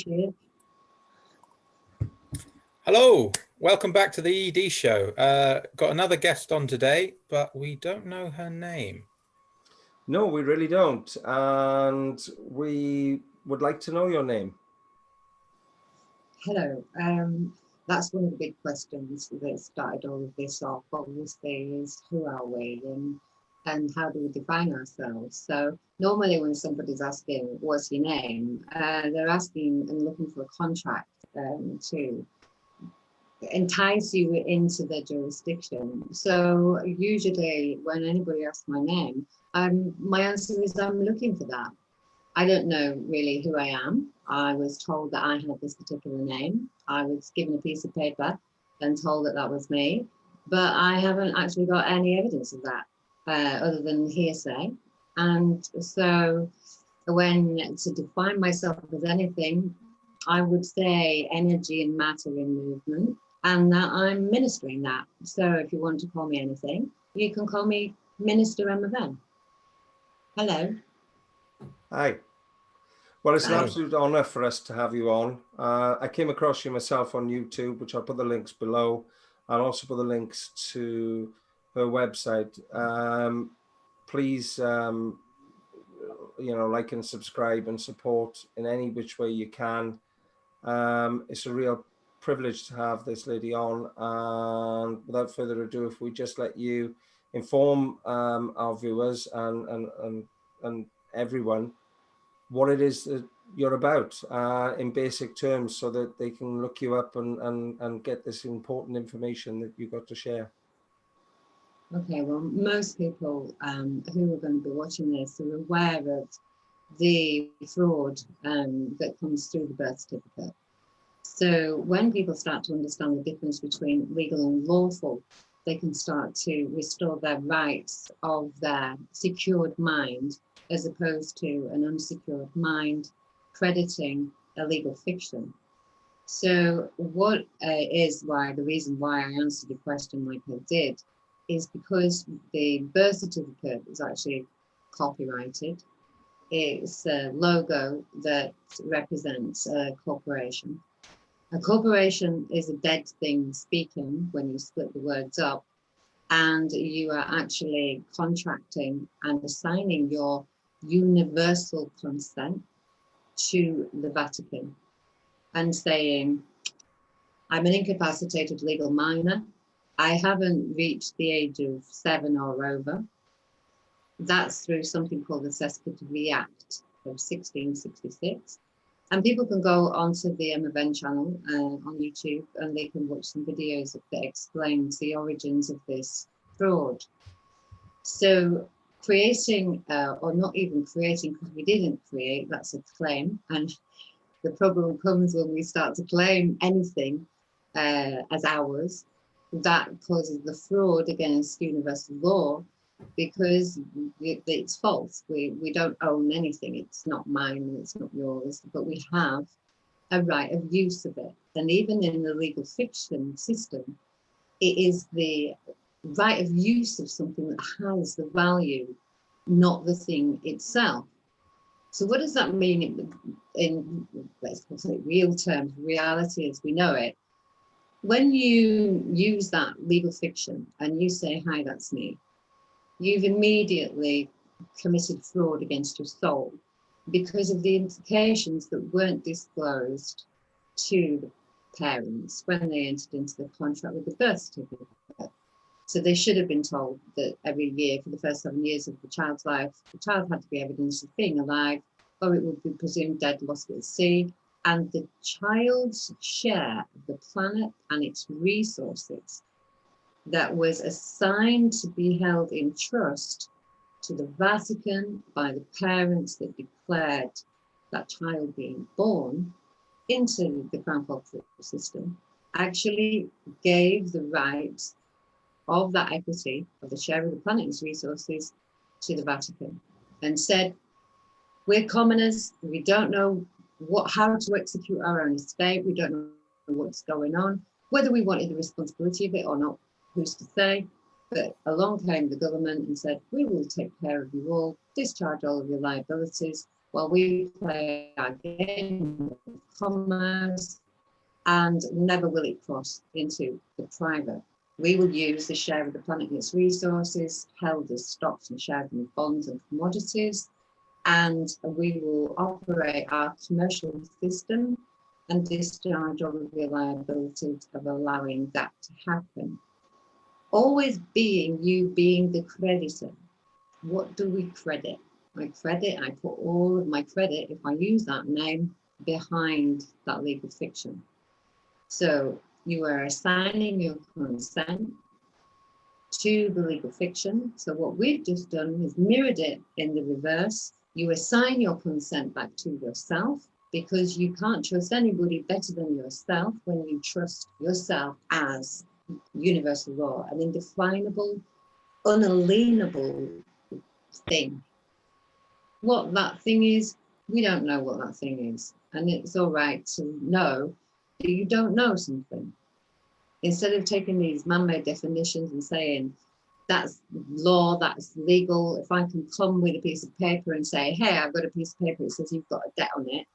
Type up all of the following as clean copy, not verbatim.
Cheers. Hello, welcome back to the ED show. Got another guest on today, but we don't know her name. No, we really don't. And we would like to know your name. Hello. That's one of the big questions that started all of this off, obviously, is who are we and how do we define ourselves? So normally when somebody's asking, what's your name? They're asking and looking for a contract to entice you into their jurisdiction. So usually when anybody asks my name, my answer is I'm looking for that. I don't know really who I am. I was told that I had this particular name. I was given a piece of paper and told that that was me, but I haven't actually got any evidence of that other than hearsay. And so when to define myself as anything, I would say energy and matter in movement, and that I'm ministering that. So if you want to call me anything, you can call me Minister Emma Venn. Hello. Hi. Well, it's an Hi. absolute honor for us to have you on. I came across you myself on YouTube, which I'll put the links below. I'll also put the links to her website. Please, like and subscribe and support in any which way you can. It's a real privilege to have this lady on. And without further ado, if we just let you inform our viewers and everyone what it is that you're about in basic terms, so that they can look you up and get this important information that you've got to share. Okay, well, most people who are going to be watching this are aware of the fraud that comes through the birth certificate. So when people start to understand the difference between legal and lawful, they can start to restore their rights of their secured mind, as opposed to an unsecured mind crediting a legal fiction. So what the reason why I answered the question like I did is because the birth certificate is actually copyrighted. It's a logo that represents a corporation. A corporation is a dead thing speaking when you split the words up, and you are actually contracting and assigning your universal consent to the Vatican and saying, I'm an incapacitated legal minor. I haven't reached the age of 7 or over. That's through something called the Que Tu Vie Act of 1666. And people can go onto the Emma Venn channel on YouTube, and they can watch some videos that explains the origins of this fraud. So creating, or not even creating, because we didn't create, that's a claim. And the problem comes when we start to claim anything as ours. That causes the fraud against universal law, because it's false. We don't own anything. It's not mine, it's not yours, but we have a right of use of it. And even in the legal fiction system, it is the right of use of something that has the value, not the thing itself. So what does that mean in let's call it real terms, reality as we know it? When you use that legal fiction and you say, hi, that's me, you've immediately committed fraud against your soul because of the implications that weren't disclosed to the parents when they entered into the contract with the birth certificate. So they should have been told that every year for the first 7 years of the child's life, the child had to be evidence of being alive, or it would be presumed dead, lost at sea. And the child's share of the planet and its resources that was assigned to be held in trust to the Vatican by the parents that declared that child being born into the crown cultural system, actually gave the right of that equity of the share of the planet's resources to the Vatican, and said, we're commoners, we don't know how to execute our own estate, we don't know what's going on, whether we wanted the responsibility of it or not, who's to say? But along came the government and said, we will take care of you all, discharge all of your liabilities, while we play our game of commerce, and never will it cross into the private. We will use the share of the planet and its resources held as stocks and shares and bonds and commodities, and we will operate our commercial system and discharge all of the liabilities of allowing that to happen. Always being the creditor. What do we credit? I put all of my credit, if I use that name, behind that legal fiction. So you are assigning your consent to the legal fiction. So what we've just done is mirrored it in the reverse. You assign your consent back to yourself, because you can't trust anybody better than yourself when you trust yourself as universal law, an indefinable, unalienable thing. What that thing is, we don't know what that thing is. And it's all right to know that you don't know something. Instead of taking these man-made definitions and saying, that's law, that's legal. If I can come with a piece of paper and say, hey, I've got a piece of paper that says you've got a debt on it,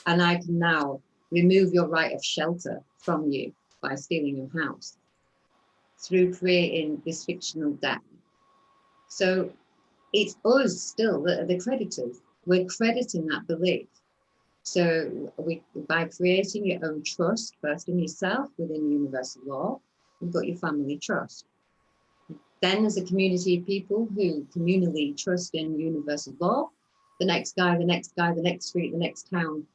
and I can now remove your right of shelter from you by stealing your house through creating this fictional debt. So it's us still that are the creditors. We're crediting that belief. So by creating your own trust, first in yourself within universal law, you've got your family trust. Then there's a community of people who communally trust in universal law, the next guy, the next guy, the next street, the next town.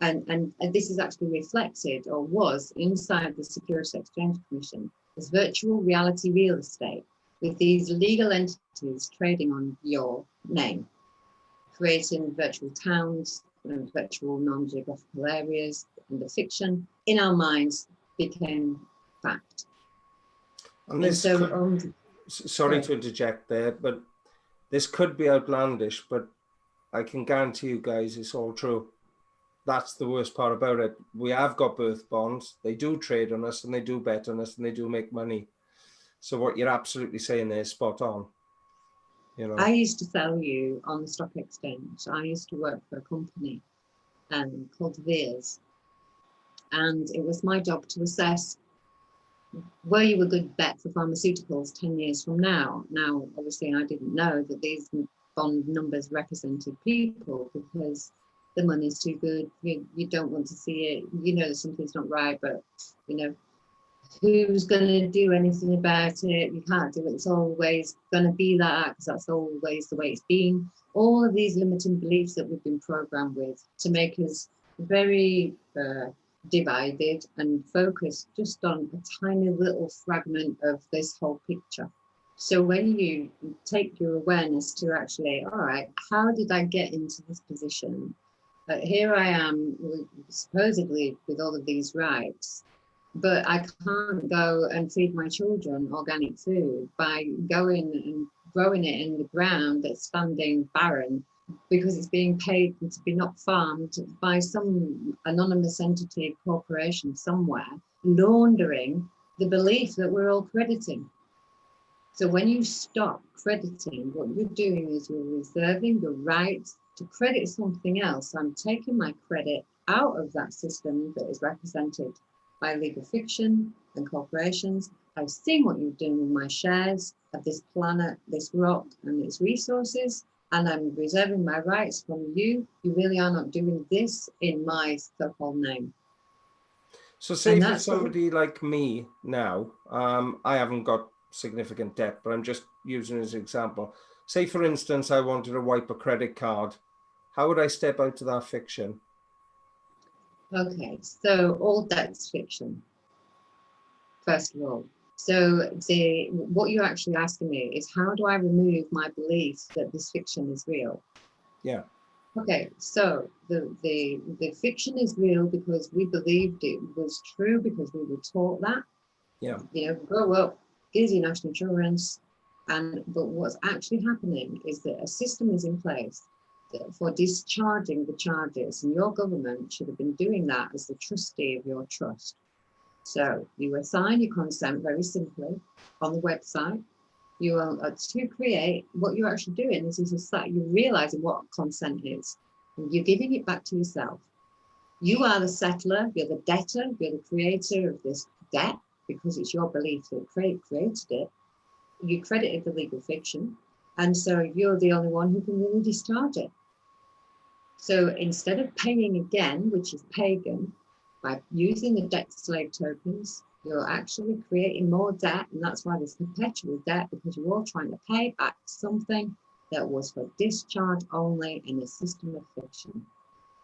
And this is actually reflected, or was, inside the Securities Exchange Commission as virtual reality real estate, with these legal entities trading on your name, creating virtual towns and virtual non-geographical areas, and the fiction in our minds became fact. And this sorry to interject there, but this could be outlandish, but I can guarantee you guys it's all true. That's the worst part about it. We have got birth bonds. They do trade on us, and they do bet on us, and they do make money. So what you're absolutely saying there is spot on. You know, I used to sell you on the stock exchange. I used to work for a company called Veers, and it was my job to assess, were you a good bet for pharmaceuticals 10 years from now? Now, obviously, I didn't know that these bond numbers represented people, because the money's too good. You don't want to see it. You know something's not right, but you know, who's going to do anything about it? You can't do it. It's always going to be that, because that's always the way it's been. All of these limiting beliefs that we've been programmed with to make us very divided and focused just on a tiny little fragment of this whole picture. So when you take your awareness to actually, all right, how did I get into this position? Here I am, supposedly with all of these rights, but I can't go and feed my children organic food by going and growing it in the ground that's standing barren, because it's being paid to be not farmed by some anonymous entity, corporation somewhere, laundering the belief that we're all crediting. So when you stop crediting, what you're doing is you're reserving the right to credit something else. I'm taking my credit out of that system that is represented by legal fiction and corporations. I've seen what you've done with my shares of this planet, this rock, and its resources, and I'm reserving my rights from you. You really are not doing this in my so-called name. So say for somebody like me now, I haven't got significant debt, but I'm just using it as an example. Say, for instance, I wanted to wipe a credit card. How would I step out to that fiction? Okay, so all debt's fiction, first of all. So what you're actually asking me is, how do I remove my belief that this fiction is real? Yeah. Okay, so the fiction is real because we believed it was true, because we were taught that. Yeah. You know, grow up, here's your national insurance. But what's actually happening is that a system is in place for discharging the charges, and your government should have been doing that as the trustee of your trust. So you assign your consent very simply on the website. You are to create, what you're actually doing is you're realizing what consent is. You're giving it back to yourself. You are the settler, you're the debtor, you're the creator of this debt because it's your belief that created it. You credited the legal fiction, and so you're the only one who can really discharge it. So instead of paying again, which is pagan, by using the debt slave tokens, you're actually creating more debt, and that's why there's perpetual debt, because you're all trying to pay back something that was for discharge only in a system of fiction.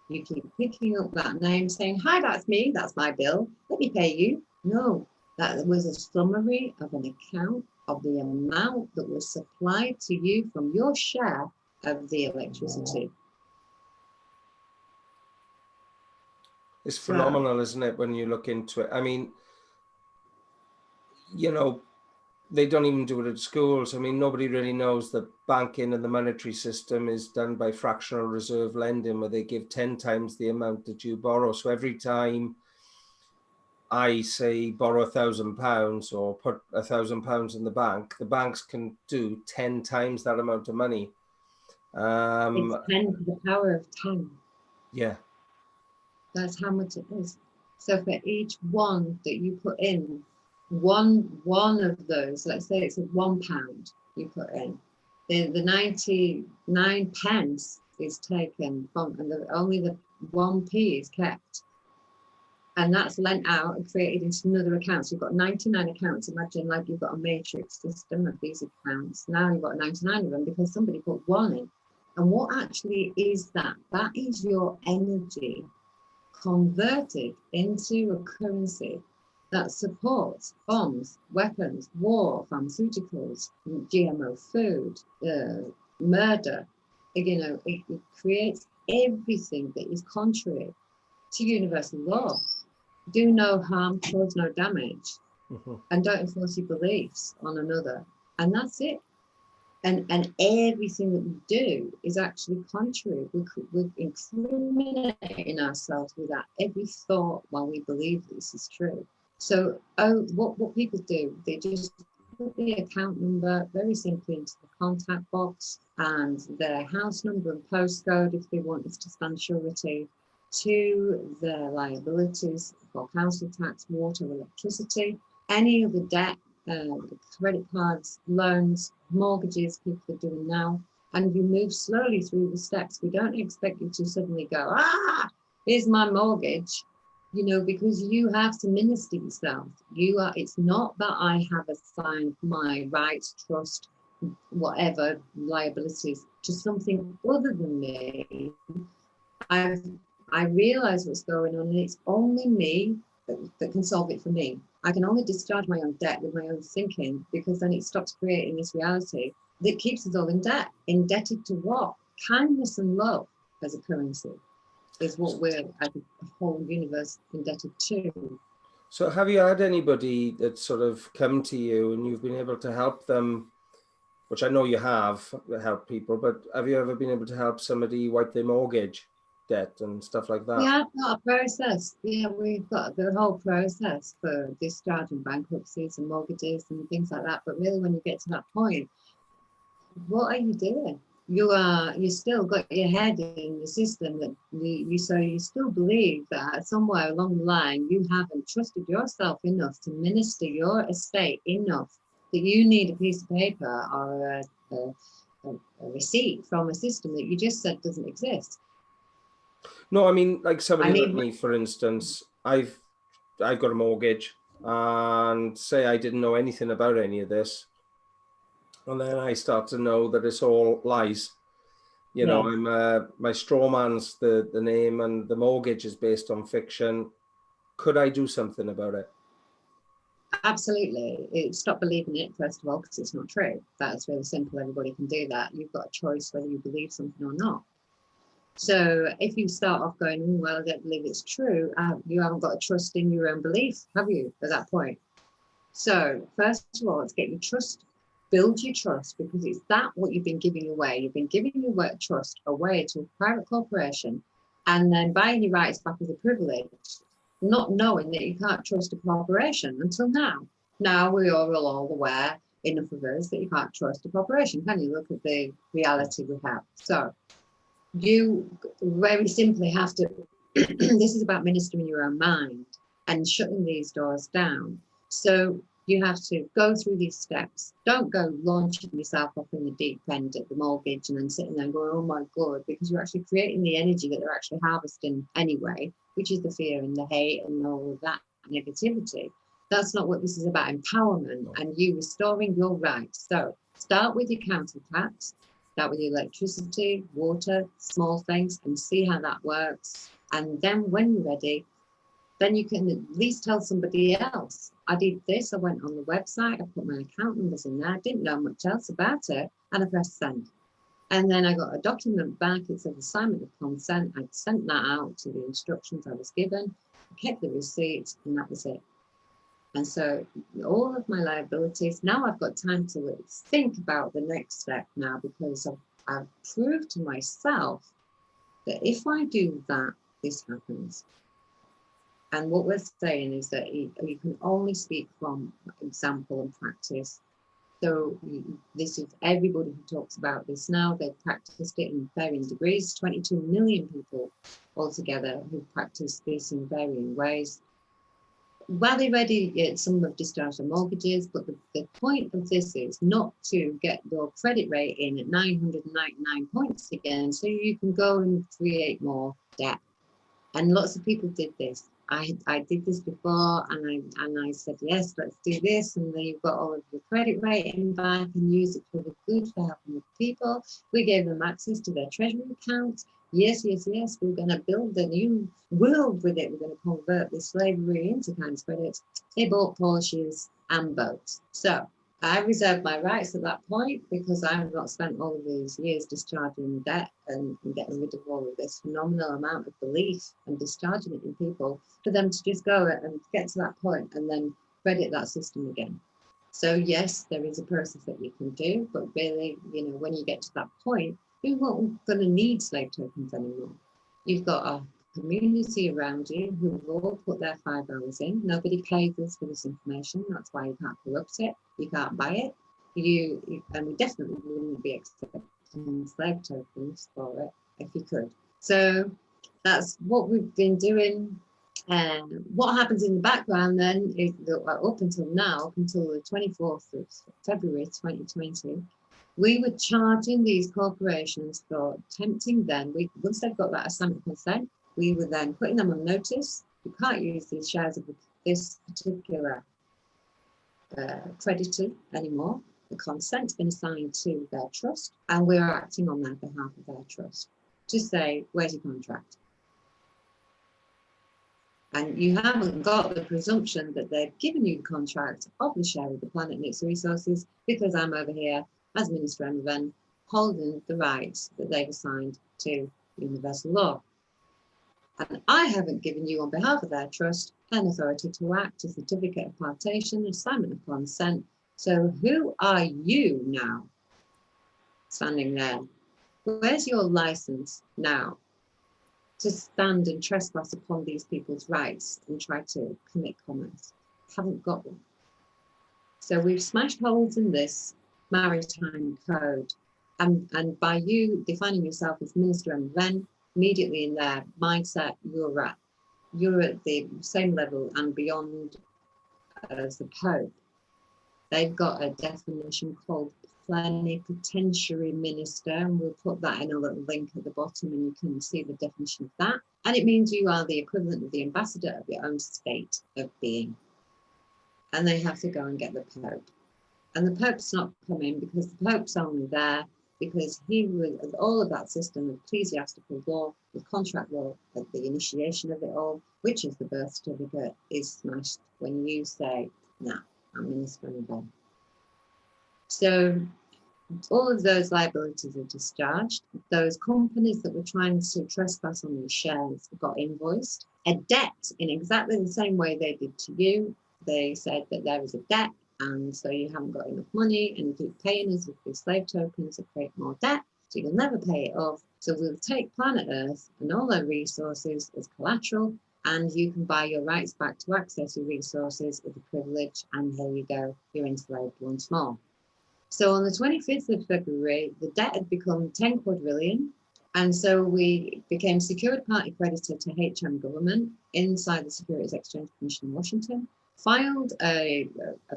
You keep picking up that name saying, hi, that's me, that's my bill, let me pay you. No, that was a summary of an account of the amount that was supplied to you from your share of the electricity. It's phenomenal, isn't it, when you look into it? I mean, you know, they don't even do it at schools. I mean, nobody really knows that banking and the monetary system is done by fractional reserve lending, where they give 10 times the amount that you borrow. So every time I say borrow £1,000 or put £1,000 in the banks can do 10 times that amount of money. It's 10 to the power of 10. Yeah. That's how much it is. So for each one that you put in, one of those, let's say it's £1 you put in, the 99 pence is taken from, and only the 1p is kept. And that's lent out and created into another account. So you've got 99 accounts. Imagine like you've got a matrix system of these accounts. Now you've got 99 of them because somebody put one in. And what actually is that? That is your energy converted into a currency that supports bombs, weapons, war, pharmaceuticals, GMO food, murder. You know, it creates everything that is contrary to universal law. Do no harm, cause no damage, and don't enforce your beliefs on another. And that's it. And everything that we do is actually contrary. We're incriminating ourselves with that every thought while we believe this is true. So what people do, they just put the account number very simply into the contact box and their house number and postcode if they want us to stand surety to their liabilities for council tax, water, electricity, any of the debt, credit cards, loans, mortgages people are doing now, and you move slowly through the steps. We don't expect you to suddenly go, here's my mortgage, you know, because you have to minister yourself. It's not that I have assigned my rights, trust, whatever liabilities to something other than me. I realize what's going on, and it's only me that can solve it for me. I can only discharge my own debt with my own thinking, because then it stops creating this reality that keeps us all in debt. Indebted to what? Kindness and love as a currency is what we're, as a whole universe, indebted to. So have you had anybody that sort of come to you and you've been able to help them, which I know you have helped people, but have you ever been able to help somebody wipe their mortgage debt and stuff like that? Yeah, got a process. Yeah, we've got the whole process for discharging bankruptcies and mortgages and things like that. But really, when you get to that point, what are you doing? You still got your head in the system that you still believe that somewhere along the line you haven't trusted yourself enough to minister your estate enough that you need a piece of paper or a receipt from a system that you just said doesn't exist. No, I mean, like somebody like me, for instance, I've got a mortgage, and say I didn't know anything about any of this, and then I start to know that it's all lies. You know, I'm my straw man's the name, and the mortgage is based on fiction. Could I do something about it? Absolutely. Stop believing it, first of all, because it's not true. That's really simple. Everybody can do that. You've got a choice whether you believe something or not. So if you start off going, well, I don't believe it's true, you haven't got a trust in your own belief, have you, at that point? So first of all, let's get your trust, build your trust, because it's that what you've been giving away. You've been giving your trust away to a private corporation and then buying your rights back as a privilege, not knowing that you can't trust a corporation until now. Now we are all aware, enough of us, that you can't trust a corporation, can you? Look at the reality we have. So you very simply have to, this is about ministering your own mind and shutting these doors down. So you have to go through these steps. Don't go launching yourself off in the deep end at the mortgage and then sitting there and going, oh my God, because you're actually creating the energy that they're actually harvesting anyway, which is the fear and the hate and all of that negativity. That's not what this is about. Empowerment and you restoring your rights. So start with your council tax, start with your electricity, water, small things, and see how that works. And then when you're ready, then you can at least tell somebody else. I did this, I went on the website, I put my account numbers in there, I didn't know much else about it, and I pressed send. And then I got a document back, it said assignment of consent. I'd sent that out to the instructions I was given, I kept the receipt, and that was it. And so all of my liabilities, now I've got time to think about the next step now, because I've proved to myself that if I do that, this happens. And what we're saying is that you can only speak from example and practice. So this is everybody who talks about this now, they've practiced it in varying degrees, 22 million people altogether who've practiced this in varying ways. While they're ready, some have discharged their mortgages, but the point of this is not to get your credit rating at 999 points again, so you can go and create more debt. And lots of people did this. I did this before, and I said, yes, let's do this. And then you've got all of your credit rating back and use it for the good, for helping the people. We gave them access to their treasury account. Yes, yes, yes, we're going to build a new world with it. We're going to convert this slavery into kinds credits. They bought Porsches and boats. So I reserved my rights at that point because I have not spent all of these years discharging debt and getting rid of all of this phenomenal amount of belief and discharging it in people for them to just go and get to that point and then credit that system again. So yes, there is a process that you can do, but really, when you get to that point, you're not going to need slave tokens anymore. You've got a community around you who will all put their 5 hours in. Nobody pays us for this information. That's why you can't corrupt it. You can't buy it. And we definitely wouldn't be accepting slave tokens for it if you could. So that's what we've been doing. And what happens in the background then is that up until now, up until the 24th of February 2020, we were charging these corporations for tempting them. Once they've got that assignment consent, we were then putting them on notice. You can't use these shares of this particular creditor anymore. The consent's been assigned to their trust, and we're acting on their behalf of their trust to say, where's your contract? And you haven't got the presumption that they've given you the contract of the share of the planet and its resources, because I'm over here as Minister Emma holding the rights that they've assigned to universal law. And I haven't given you, on behalf of their trust, an authority to act, a certificate of partition, assignment of consent. So who are you now standing there? Where's your license now to stand and trespass upon these people's rights and try to commit commerce? Haven't got one. So we've smashed holes in this maritime code, and by you defining yourself as Minister and then immediately in their mindset, you're at the same level and beyond as the Pope. They've got a definition called plenipotentiary minister, and we'll put that in a little link at the bottom and you can see the definition of that. And it means you are the equivalent of the ambassador of your own state of being. And they have to go and get the Pope. And the Pope's not coming because the Pope's only there because he was, all of that system of ecclesiastical law, the contract law at the initiation of it all, which is the birth certificate, is smashed when you say, nah, I'm Minister of. So all of those liabilities are discharged. Those companies that were trying to trespass on these shares got invoiced. A debt in exactly the same way they did to you. They said that there is a debt, and so you haven't got enough money and you keep paying us with these slave tokens to create more debt, so you'll never pay it off. So we'll take planet Earth and all their resources as collateral, and you can buy your rights back to access your resources as a privilege, and here you go, you're enslaved once more. So on the 25th of February, the debt had become 10 quadrillion, And so we became secured party creditor to HM government inside the Securities Exchange Commission in Washington, filed a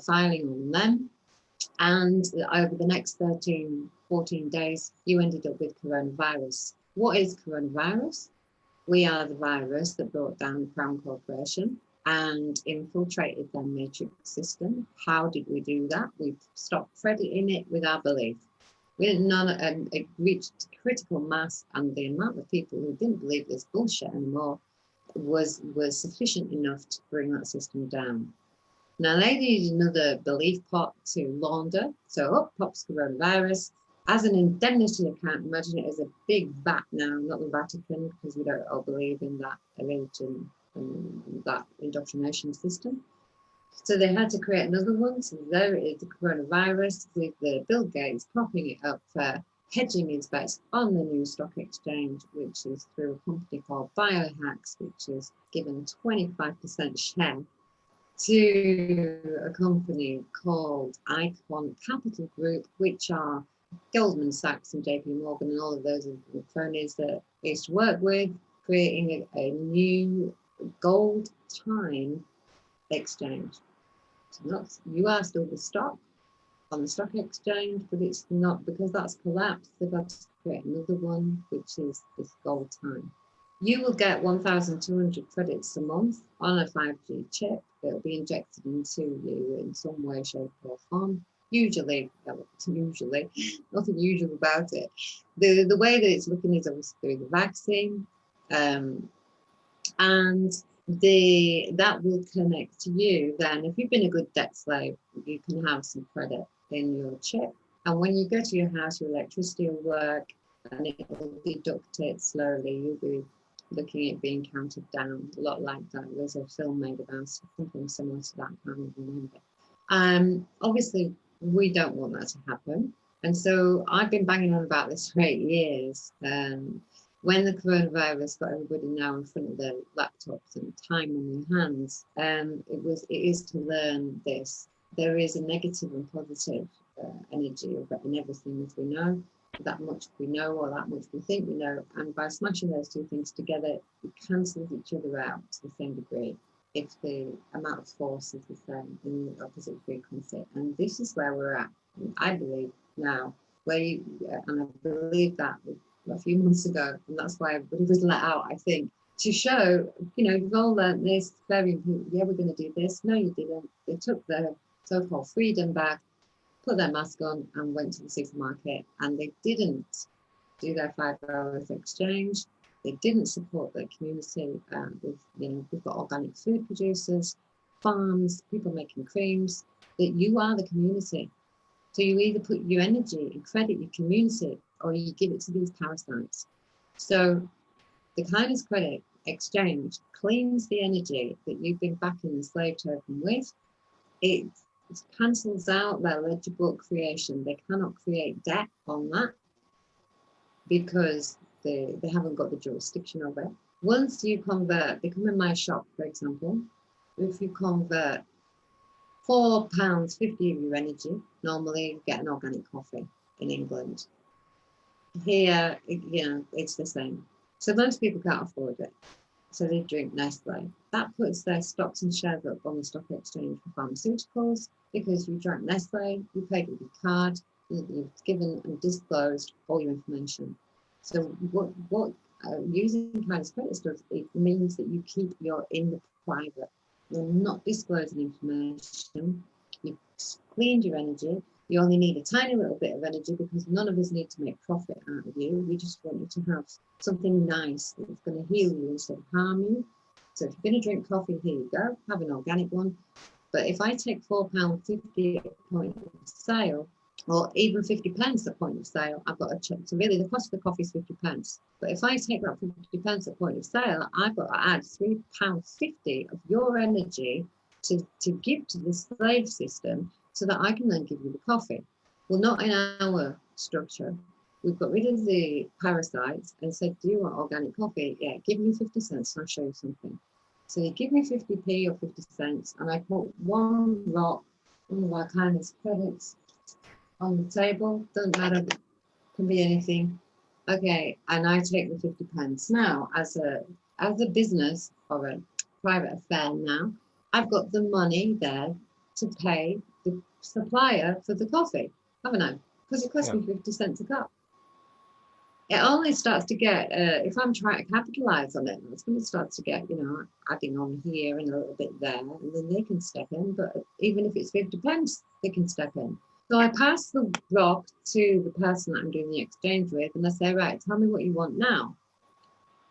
filing on them. And over the next 13, 14 days, you ended up with coronavirus. What is coronavirus? We are the virus that brought down the Crown Corporation and infiltrated their matrix system. How did we do that? We stopped crediting it with our belief. We didn't it reached critical mass, and the amount of people who didn't believe this bullshit anymore was sufficient enough to bring that system down. Now they needed another belief pot to launder. So up pops coronavirus. As an indemnity account, imagine it as a big vat now, not the Vatican, because we don't all believe in that religion and that indoctrination system. So they had to create another one. So there it is, the coronavirus, with the Bill Gates propping it up for hedging his bets on the new stock exchange, which is through a company called Biohacks, which is given 25% share to a company called Icon Capital Group, which are Goldman Sachs and JP Morgan and all of those cronies that I used to work with, creating a new gold time exchange. So not, you are still the stock on the stock exchange, but it's not, because that's collapsed. They've had to create another one, which is this gold time. You will get 1,200 credits a month on a 5G chip. It'll be injected into you in some way, shape, or form. Usually, nothing usual about it. The way that it's looking is obviously through the vaccine, and that will connect to you. Then, if you've been a good debt slave, you can have some credit in your chip. And when you go to your house, your electricity will work, and it will deduct it slowly. You'll be looking at being counted down, a lot like that. There's a film made about something similar to that, I can't remember. Obviously, we don't want that to happen. And so I've been banging on about this for 8 years. When the coronavirus got everybody now in front of their laptops and time on their hands, it is to learn this. There is a negative and positive energy in everything, as we know. That much we know, or that much we think we know, and by smashing those two things together, it cancels each other out to the same degree if the amount of force is the same in the opposite frequency. And this is where we're at, I believe, now, and I believe that a few months ago, and that's why everybody was let out, I think, to show, you've all learned this, yeah, we're going to do this. No, you didn't. They took the so-called freedom back, put their mask on, and went to the supermarket, and they didn't do their 5 hours exchange. They didn't support their community. We've got organic food producers, farms, people making creams. That you are the community. So you either put your energy and credit your community, or you give it to these parasites. So the kindness credit exchange cleans the energy that you've been backing the slave token with. It cancels out their ledger book creation. They cannot create debt on that because they haven't got the jurisdiction of it. Once you convert, they come in my shop, for example, if you convert £4.50 of your energy, normally you get an organic coffee in England. Here, it's the same. So most people can't afford it. So they drink Nestle. That puts their stocks and shares up on the stock exchange for pharmaceuticals, because you drank Nestle, you paid with your card, you've given and disclosed all your information. So what using kindness credits does, it means that you keep in the private. You're not disclosing information. You've cleaned your energy. You only need a tiny little bit of energy, because none of us need to make profit out of you. We just want you to have something nice that's going to heal you instead of harm you. So if you're going to drink coffee, here you go, have an organic one. But if I take £4.50 at point of sale, or even 50 pence at point of sale, I've got to check. So really the cost of the coffee is 50 pence. But if I take that 50 pence at point of sale, I've got to add £3.50 of your energy to give to the slave system, so that I can then give you the coffee. Well, not in our structure. We've got rid of the parasites and said, do you want organic coffee? Yeah, give me 50 cents and I'll show you something. So you give me 50p or 50 cents, and I put one rock, one of our kindness credits on the table. Doesn't matter, it can be anything. Okay, and I take the 50 pence. Now, as a business or a private affair now, I've got the money there to pay the supplier for the coffee, haven't I? Because it costs me 50 cents a cup. It only starts to get, if I'm trying to capitalize on it, that's when it starts to get, adding on here and a little bit there, and then they can step in. But even if it's 50 pence, they can step in. So I pass the rock to the person that I'm doing the exchange with, and I say, right, tell me what you want now.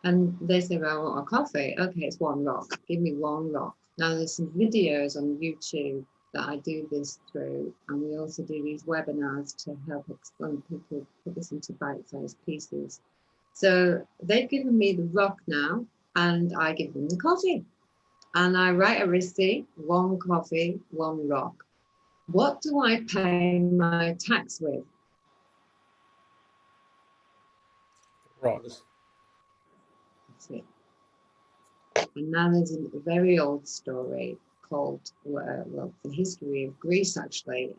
And they say, well, I want a coffee. Okay, it's one rock. Give me one rock. Now there's some videos on YouTube that I do this through, and we also do these webinars to help explain people, put this into bite-sized pieces. So they've given me the rock now, and I give them the coffee. And I write a receipt, one coffee, one rock. What do I pay my tax with? Right. That's it. And now there's a very old story called, well, the history of Greece actually,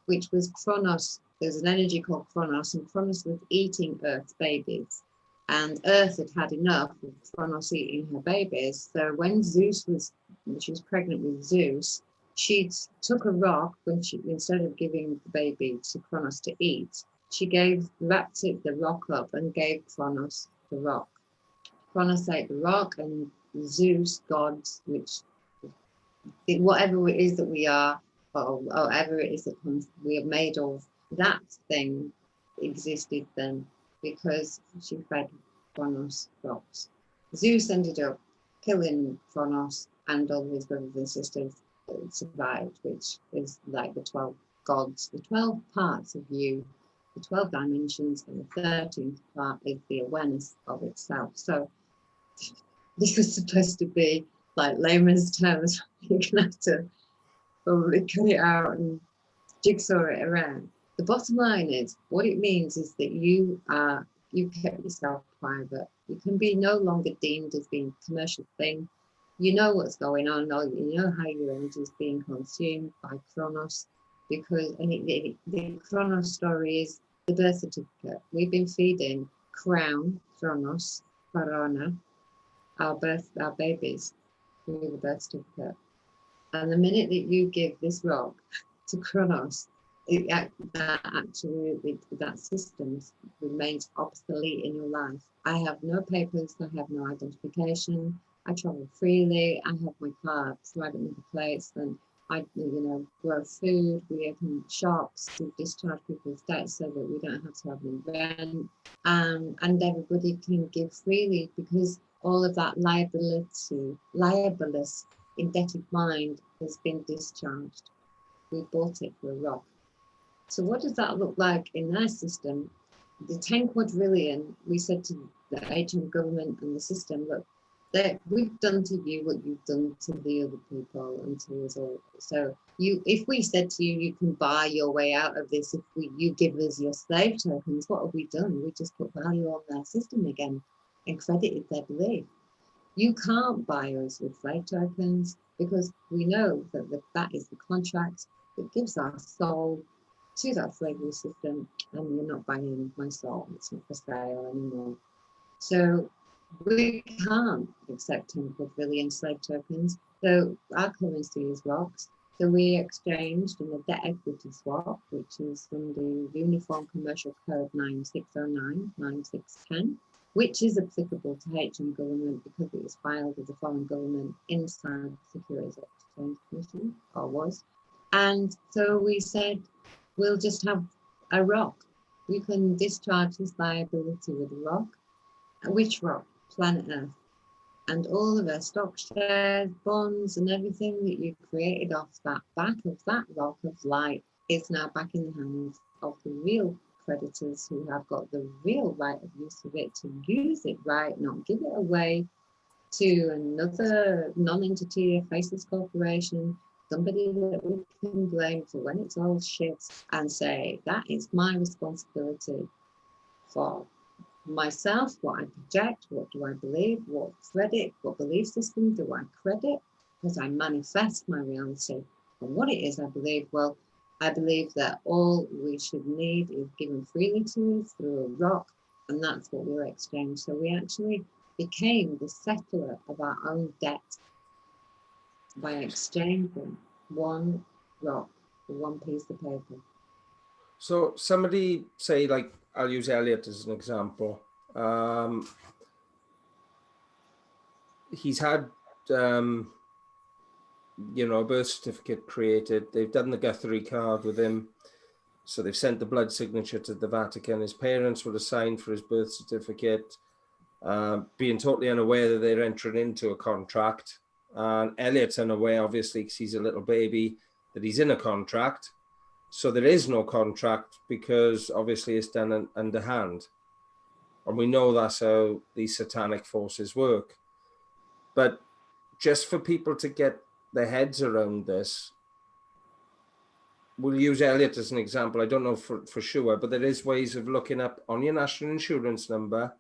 which was Kronos. There's an energy called Kronos, and Kronos was eating Earth's babies. And Earth had had enough of Kronos eating her babies. So when she was pregnant with Zeus, she took a rock when instead of giving the baby to Kronos to eat, she wrapped the rock up and gave Kronos the rock. Kronos ate the rock, and Zeus, gods, which whatever it is that we are, or whatever it is that we are made of, that thing existed then because she fed Kronos rocks. Zeus ended up killing Kronos, and all his brothers and sisters survived, which is like the 12 gods, the 12 parts of you, the 12 dimensions, and the 13th part is the awareness of itself. So this was supposed to be like layman's terms. You're gonna have to probably cut it out and jigsaw it around. The bottom line is, what it means is that you kept yourself private. You can be no longer deemed as being a commercial thing. You know what's going on, or you know how your energy is being consumed by Kronos, because the Kronos story is the birth certificate. We've been feeding Crown, Kronos, Corona, our babies through the birth certificate. And the minute that you give this rock to Kronos, that system remains obsolete in your life. I have no papers, I have no identification, I travel freely, I have my car private number plates, and I grow food, we open shops, we discharge people's debts so that we don't have to have any rent, and everybody can give freely because all of that libelous, indebted mind has been discharged. We bought it for a rock. So what does that look like in their system? The 10 quadrillion, we said to the HM government and the system, look, we've done to you what you've done to the other people and to us all. So if we said to you, you can buy your way out of this if you give us your slave tokens, what have we done? We just put value on their system again and credited their belief. You can't buy us with slave tokens because we know that is the contract that gives our soul to that slavery system, and you're not buying my soul. It's not for sale anymore. So we can't accept 10 quadrillion slave tokens. So our currency is rocks. So we exchanged in a debt equity swap, which is from the Uniform Commercial Code 9609, 9610, which is applicable to HM government because it was filed as a foreign government inside the Securities Exchange Commission, or was. And so we said, we'll just have a rock. We can discharge this liability with a rock. Which rock? Planet Earth. And all of our stock shares, bonds, and everything that you created off that back of that rock of light is now back in the hands of the real creditors who have got the real right of use of it to use it right, not give it away to another non-entity, a faceless corporation, somebody that we can blame for when it's all shit, and say, that is my responsibility for myself, what I project, what do I believe, what belief system do I credit, because I manifest my reality. And what it is I believe, well, I believe that all we should need is given freely to us through a rock, And that's what we were exchanged. So we actually became the settler of our own debt by exchanging one rock for one piece of paper. So somebody say, like, I'll use Elliot as an example. He's had, a birth certificate created. They've done the Guthrie card with him. So they've sent the blood signature to the Vatican. His parents would have signed for his birth certificate, being totally unaware that they're entering into a contract. And Elliot's unaware, obviously, because he's a little baby, that he's in a contract. So there is no contract because obviously it's done underhand. And we know that's how these satanic forces work. But just for people to get their heads around this, we'll use Elliot as an example. I don't know for sure, but there is ways of looking up on your national insurance number,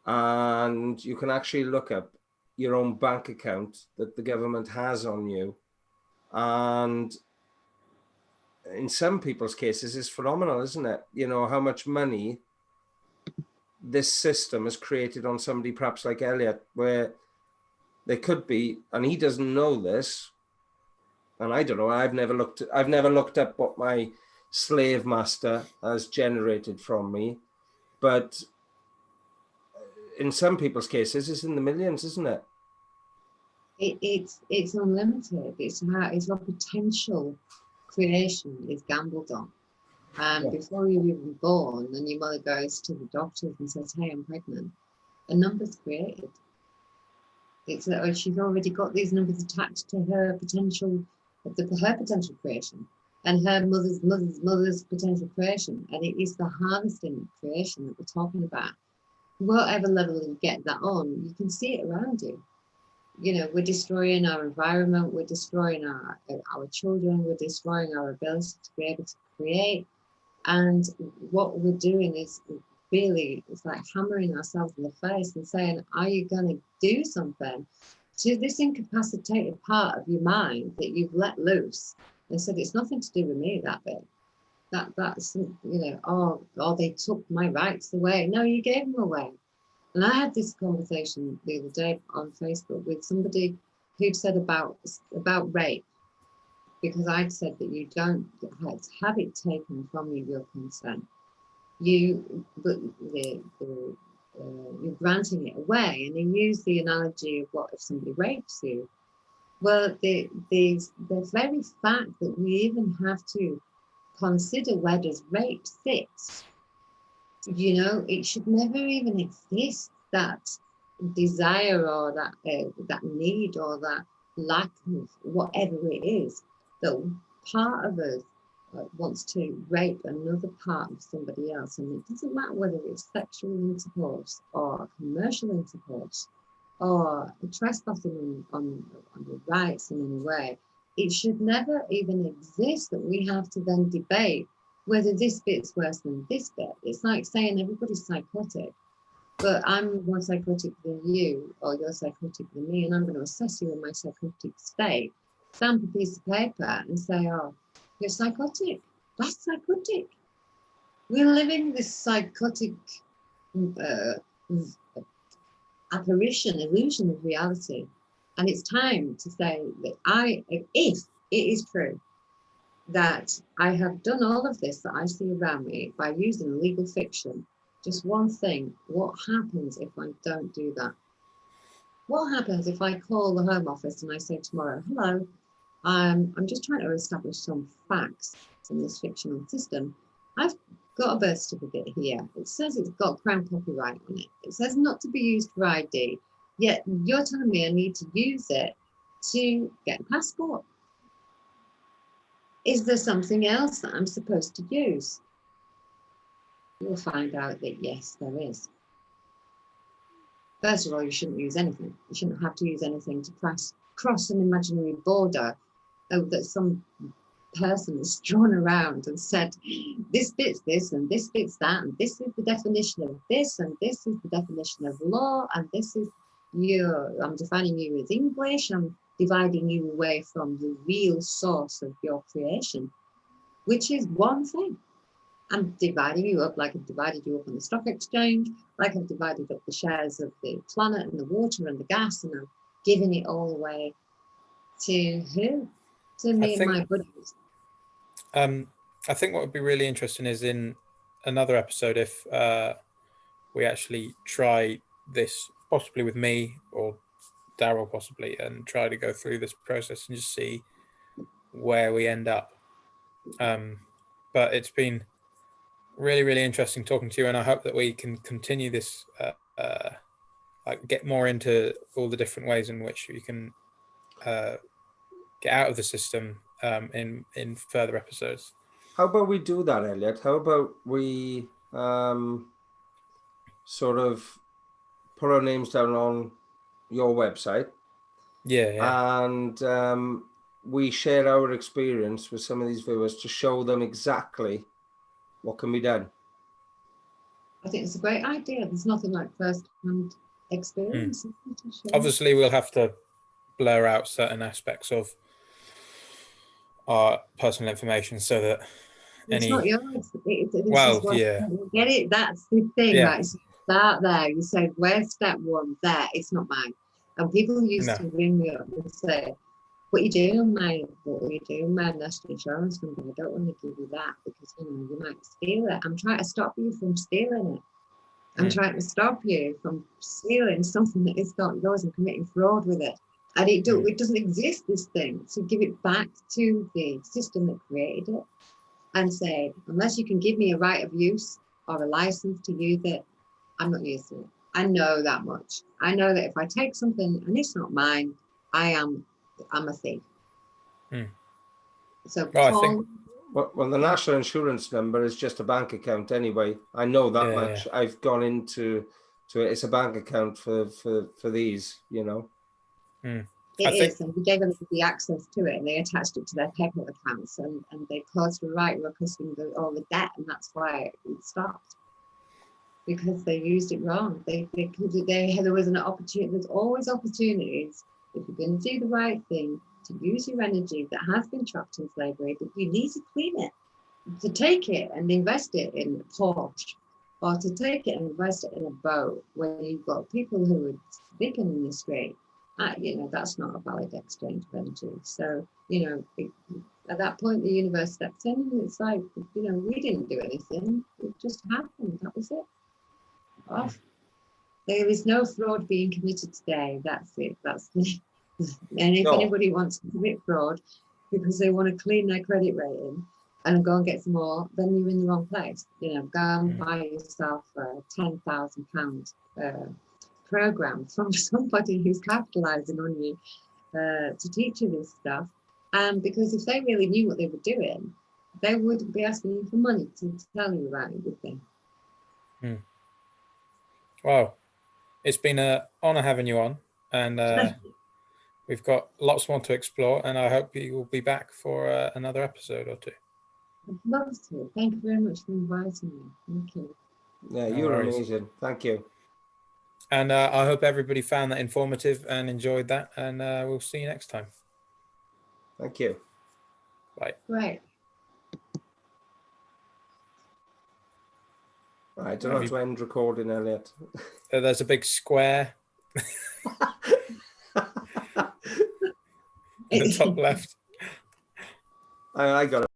and you can actually look up your own bank account that the government has on you. And in some people's cases, it's phenomenal, isn't it? You know, how much money this system has created on somebody perhaps like Elliot, where they could be, and he doesn't know this, and I don't know, I've never looked up what my slave master has generated from me, but in some people's cases it's in the millions, isn't it? It's unlimited. It's your potential creation is gambled on. Before you're even born, and your mother goes to the doctors and says, "Hey, I'm pregnant," a number's created. It's that she's already got these numbers attached to her potential, her potential creation, and her mother's potential creation, and it is the harvesting creation that we're talking about. Whatever level you get that on, you can see it around you. You know, we're destroying our environment, we're destroying our children, we're destroying our ability to be able to create. And what we're doing is really, it's like hammering ourselves in the face and saying, are you going to do something to this incapacitated part of your mind that you've let loose and said, it's nothing to do with me, that bit. That's, you know, oh, they took my rights away. No, you gave them away. And I had this conversation the other day on Facebook with somebody who'd said about rape, because I'd said that you don't have it taken from you, your consent. You're granting it away. And they use the analogy of what if somebody rapes you? Well, the very fact that we even have to consider where does rape sit, you know, it should never even exist, that desire or that need or that lack of whatever it is, that part of us wants to rape another part of somebody else. And it doesn't matter whether it's sexual intercourse or commercial intercourse or trespassing on the rights in any way. It should never even exist that we have to then debate whether this bit's worse than this bit. It's like saying everybody's psychotic, but I'm more psychotic than you, or you're psychotic than me, and I'm going to assess you in my psychotic state, stamp a piece of paper and say, oh, you're psychotic. That's psychotic. We're living this psychotic illusion of reality. And it's time to say that if it is true that I have done all of this that I see around me by using legal fiction, just one thing, what happens if I don't do that? What happens if I call the Home Office and I say tomorrow, hello, I'm just trying to establish some facts in this fictional system. I've got a birth certificate here. It says it's got Crown copyright on it. It says not to be used for ID, yet you're telling me I need to use it to get a passport. Is there something else that I'm supposed to use? You'll find out that yes, there is. First of all, you shouldn't use anything. You shouldn't have to use anything to cross an imaginary border that some person has drawn around and said, this bit's this and this bit's that, and this is the definition of this, and this is the definition of law, and this is I'm defining you as English, I'm dividing you away from the real source of your creation, which is one thing. I'm dividing you up like I've divided you up on the stock exchange, like I've divided up the shares of the planet and the water and the gas, and I'm giving it all away to who? To me and my buddies. I think what would be really interesting is in another episode if we actually try this, possibly with me or Daryl possibly, and try to go through this process and just see where we end up. But it's been really, really interesting talking to you, and I hope that we can continue this, like get more into all the different ways in which you can get out of the system in further episodes. How about we do that, Elliot? How about we sort of put our names down on your website? Yeah. And we share our experience with some of these viewers to show them exactly what can be done. I think it's a great idea. There's nothing like first-hand experience. Obviously, we'll have to blur out certain aspects of our personal information so that it's not yours. Yeah. Get it? That's the thing. Yeah. Right? Start there. You say, where's step one? There. It's not mine. And people used to ring me up and say, what are you doing, mate? What are you doing, my national insurance number? I don't want to give you that because you might steal it. I'm trying to stop you from stealing it. I'm trying to stop you from stealing something that is not yours and committing fraud with it. And it doesn't exist, this thing. So give it back to the system that created it and say, unless you can give me a right of use or a license to use it, I'm not using it. I know that much. I know that if I take something and it's not mine, I'm a thief. So well, the national insurance number is just a bank account anyway. I know that much. Yeah. I've gone into it. It's a bank account for these, you know. It is, and we gave them the access to it, and they attached it to their PayPal accounts, and they caused a right requesting all the debt, and that's why it stopped. Because they used it wrong. There was an opportunity. There's always opportunities if you're going to do the right thing to use your energy that has been trapped in slavery, but you need to clean it, to take it and invest it in a Porsche, or to take it and invest it in a boat where you've got people who are sleeping in the street. That's not a valid exchange of energy. So, at that point, the universe steps in, and it's like, we didn't do anything. It just happened. That was it. Off. There is no fraud being committed today. That's it. And if anybody wants to commit fraud because they want to clean their credit rating and go and get some more, then you're in the wrong place. Go and buy yourself a £10,000 program from somebody who's capitalizing on you to teach you this stuff. Because if they really knew what they were doing, they wouldn't be asking you for money to tell you about it, would they? Wow, it's been an honor having you on, and we've got lots more to explore, and I hope you will be back for another episode or two. I'd love to. Thank you very much for inviting me. Thank you. Yeah, you're amazing. Thank you. And I hope everybody found that informative and enjoyed that, and we'll see you next time. Thank you. Bye. Right. I don't know how to end recording, Elliot. There's a big square in the top left. I got it.